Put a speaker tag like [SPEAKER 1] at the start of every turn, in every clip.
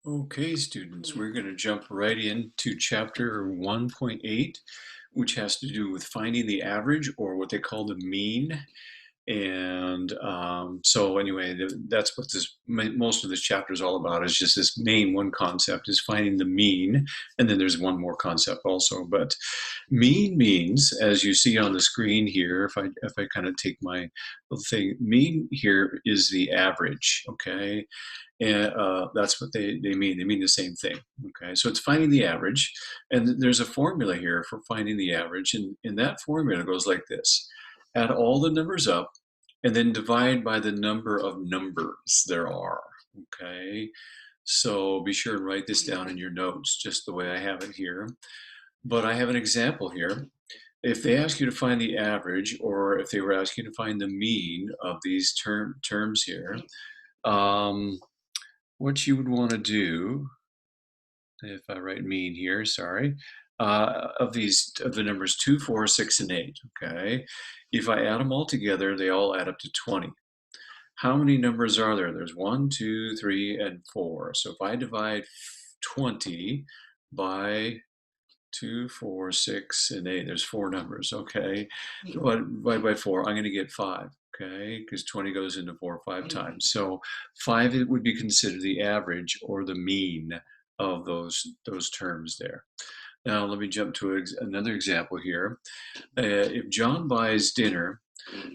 [SPEAKER 1] Okay, students, we're going to jump right into chapter 1.8, which has to do with finding the average or what they call the mean. And so anyway, that's what most of this chapter is all about, is just this main one concept is finding the mean. And then there's one more concept also, but mean means, as you see on the screen here, if I kind of take my little thing, mean here is the average, okay? And that's what they mean. They mean the same thing. Okay, so it's finding the average, and there's a formula here for finding the average, and that formula goes like this: add all the numbers up, and then divide by the number of numbers there are. Okay, so be sure and write this down in your notes, just the way I have it here. But I have an example here. If they ask you to find the average, or if they were asking you to find the mean of these terms here, um, what you would want to do, if I write mean here, sorry, of the numbers 2, 4, 6, and 8, okay? If I add them all together, they all add up to 20. How many numbers are there? There's 1, 2, 3, and 4. So if I divide 20 by 2, 4, 6, and 8, there's 4 numbers, okay? Divide by 4, I'm going to get 5, okay? Because 20 goes into 4 5 times. So 5 it would be considered the average or the mean of those terms there. Now let me jump to another example here. If John buys dinner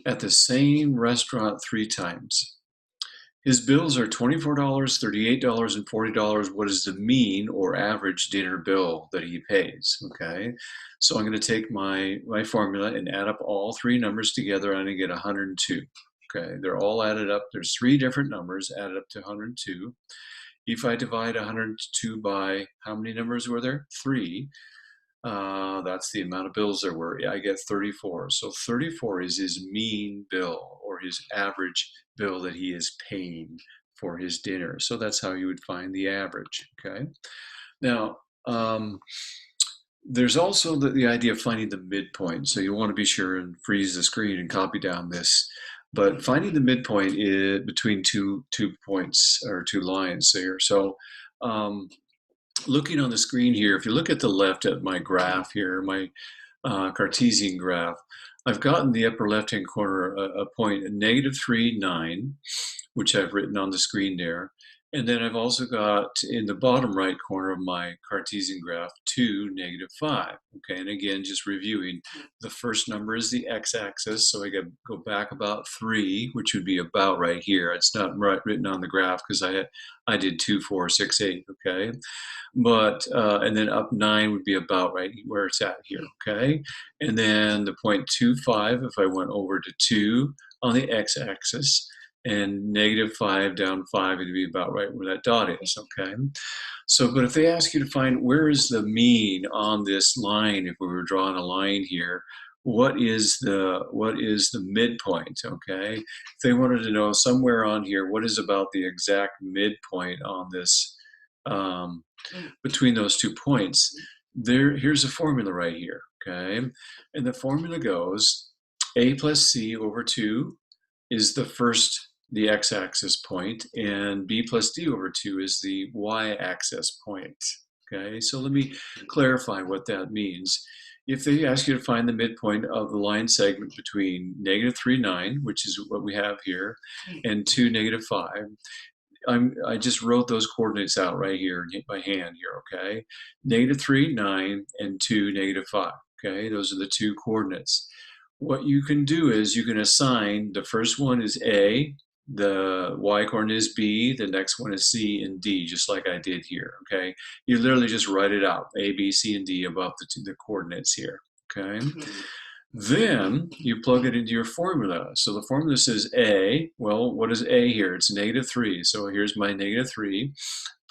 [SPEAKER 1] at the same restaurant 3 times, his bills are $24, $38, and $40. What is the mean or average dinner bill that he pays? Okay, so I'm going to take my formula and add up all 3 numbers together, and I get 102. Okay, they're all added up. There's 3 different numbers added up to 102. If I divide 102 by how many numbers were there? 3. That's the amount of bills there were. I get 34. So 34 is his mean bill or his average bill that he is paying for his dinner. So that's how you would find the average. Okay. Now, there's also the idea of finding the midpoint. So you want to be sure and freeze the screen and copy down this. But finding the midpoint is between two points or 2 lines here. So looking on the screen here, if you look at the left at my graph here, my Cartesian graph, I've got in the upper left-hand corner a point, -3, 9, which I've written on the screen there. And then I've also got in the bottom right corner of my Cartesian graph 2, -5. Okay, and again, just reviewing, the first number is the x-axis, so I go back about 3, which would be about right here. It's not written on the graph because I did 2, 4, 6, 8. Okay, but and then up 9 would be about right where it's at here. Okay, and then the point 2, 5, if I went over to 2 on the x-axis, and -5 down 5 would be about right where that dot is. Okay, so but if they ask you to find where is the mean on this line, if we were drawing a line here, what is the midpoint? Okay, if they wanted to know somewhere on here what is about the exact midpoint on this, um, between those 2 points, here's a formula right here. Okay, and the formula goes a plus c over 2 is the x-axis point, and b plus d over 2 is the y-axis point. Okay, so let me clarify what that means. If they ask you to find the midpoint of the line segment between -3, 9, which is what we have here, and 2, -5, I just wrote those coordinates out right here by hand here, okay? -3, 9, and 2, -5, okay? Those are the 2 coordinates. What you can do is you can assign, the first one is A, the y coordinate is B, the next one is C and D, just like I did here, okay? You literally just write it out, A, B, C, and D above the coordinates here, okay? Then you plug it into your formula. So the formula says A, well, what is A here? It's -3. So here's my -3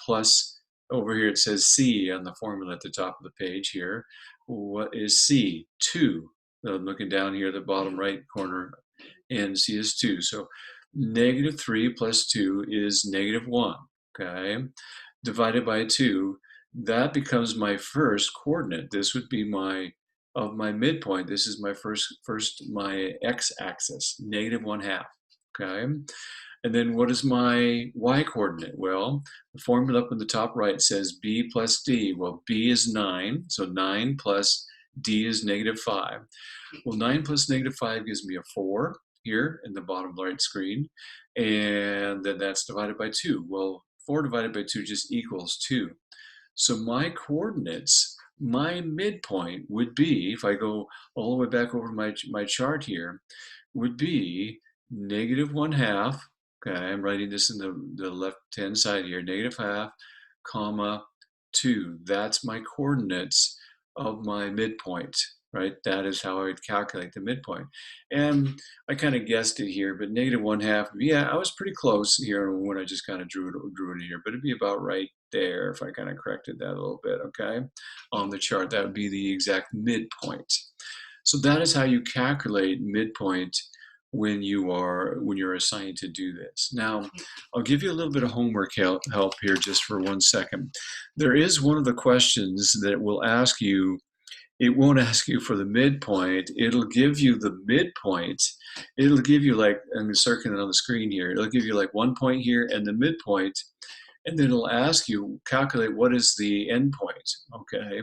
[SPEAKER 1] plus, over here it says C on the formula at the top of the page here. What is C? 2. I'm looking down here at the bottom right corner, and C is 2. So -3 plus 2 is -1, okay? Divided by 2, that becomes my first coordinate. This would be my midpoint. This is my my x-axis, -1/2, okay? And then what is my y coordinate? Well, the formula up in the top right says b plus d. Well, b is 9, so 9 plus d is -5. Well, 9 plus -5 gives me a 4 here in the bottom right screen, and then that's divided by 2. Well, 4 divided by 2 just equals 2. So my coordinates, my midpoint would be, if I go all the way back over my chart here, would be -1/2. Okay, I'm writing this in the left-hand side here, -1/2, comma, 2. That's my coordinates of my midpoint, right? That is how I would calculate the midpoint. And I kind of guessed it here, but -1/2, yeah, I was pretty close here when I just kind of drew it here, but it'd be about right there if I kind of corrected that a little bit, okay? On the chart, that would be the exact midpoint. So that is how you calculate midpoint when you're assigned to do this. Now, I'll give you a little bit of homework help here just for 1 second. There is one of the questions that will ask you, it won't ask you for the midpoint, it'll give you the midpoint. It'll give you like, I'm circling it on the screen here, it'll give you like 1 point here and the midpoint, and then it'll ask you, calculate what is the endpoint, okay?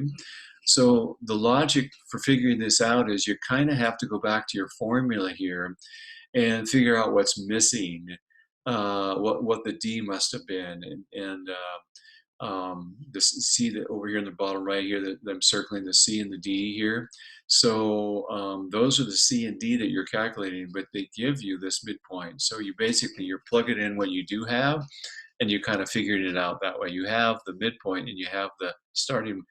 [SPEAKER 1] So the logic for figuring this out is you kind of have to go back to your formula here and figure out what's missing, what the D must have been, and the C that over here in the bottom right here that I'm circling the C and the D here. So those are the C and D that you're calculating, but they give you this midpoint. So you basically, you're plugging in what you do have, and you kind of figured it out that way. You have the midpoint and you have the starting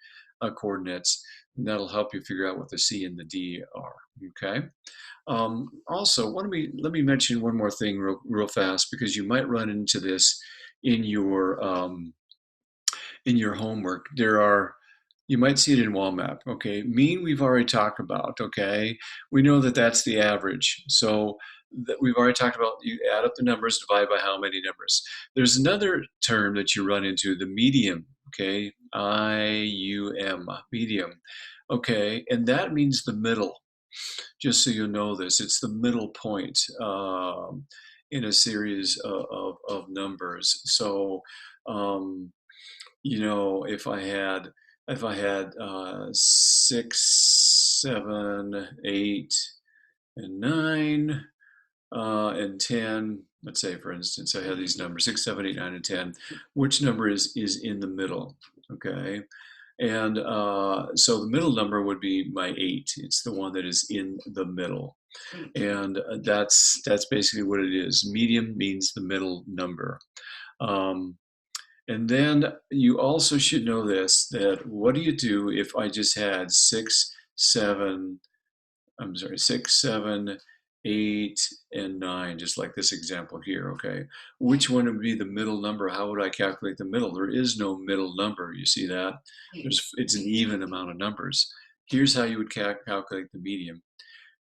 [SPEAKER 1] coordinates, and that'll help you figure out what the C and the D are, okay? Also, let me mention one more thing real fast, because you might run into this in your homework. You might see it in wall map, okay? Mean we've already talked about, okay? We know that that's the average. So that we've already talked about, you add up the numbers, divide by how many numbers. There's another term that you run into, the medium, okay? I-U-M, medium, okay? And that means the middle. Just so you know this, it's the middle point in a series of numbers. So, you know, if I had 6, 7, 8, and 9, and 10, let's say for instance, I have these numbers 6, 7, 8, 9, and 10. Which number is in the middle? Okay. And so the middle number would be my 8. It's the one that is in the middle. And that's basically what it is. Medium means the middle number. And then you also should know this, that what do you do if I just had 6, 7, 8, and 9, just like this example here, okay? Which one would be the middle number? How would I calculate the middle? There is no middle number, you see that? It's an even amount of numbers. Here's how you would calculate the median.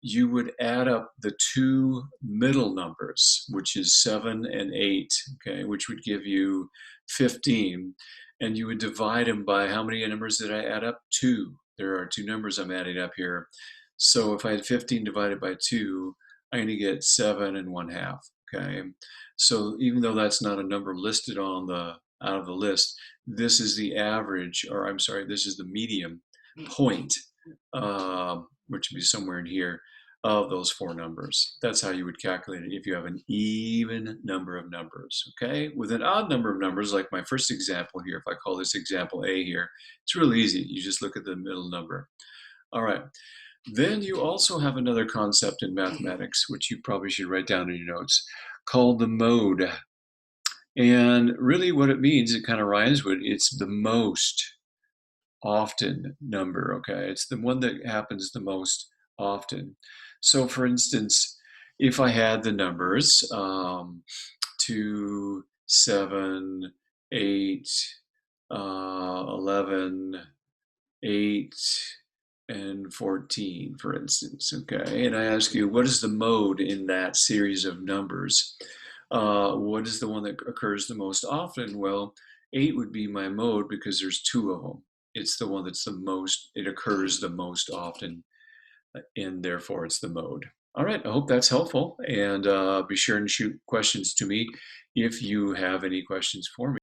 [SPEAKER 1] You would add up the two middle numbers, which is 7 and 8, okay, which would give you 15, and you would divide them by how many numbers did I add up? 2. There are 2 numbers I'm adding up here. So if I had 15 divided by 2, I'm going to get 7 and 1/2, okay? So even though that's not a number listed on the out of the list, this is the average, or I'm sorry, this is the median point, which would be somewhere in here, of those 4 numbers. That's how you would calculate it if you have an even number of numbers, okay? With an odd number of numbers, like my first example here, if I call this example A here, it's real easy. You just look at the middle number. All right. Then you also have another concept in mathematics, which you probably should write down in your notes, called the mode. And really what it means, it kind of rhymes with, it's the most often number, okay? It's the one that happens the most often. So for instance, if I had the numbers 2, 7, 8, 11, 8, and 14, for instance, okay? And I ask you, what is the mode in that series of numbers? What is the one that occurs the most often? Well, 8 would be my mode because there's 2 of them. It's the one that's the most, it occurs the most often, and therefore it's the mode. All right, I hope that's helpful, and be sure and shoot questions to me if you have any questions for me.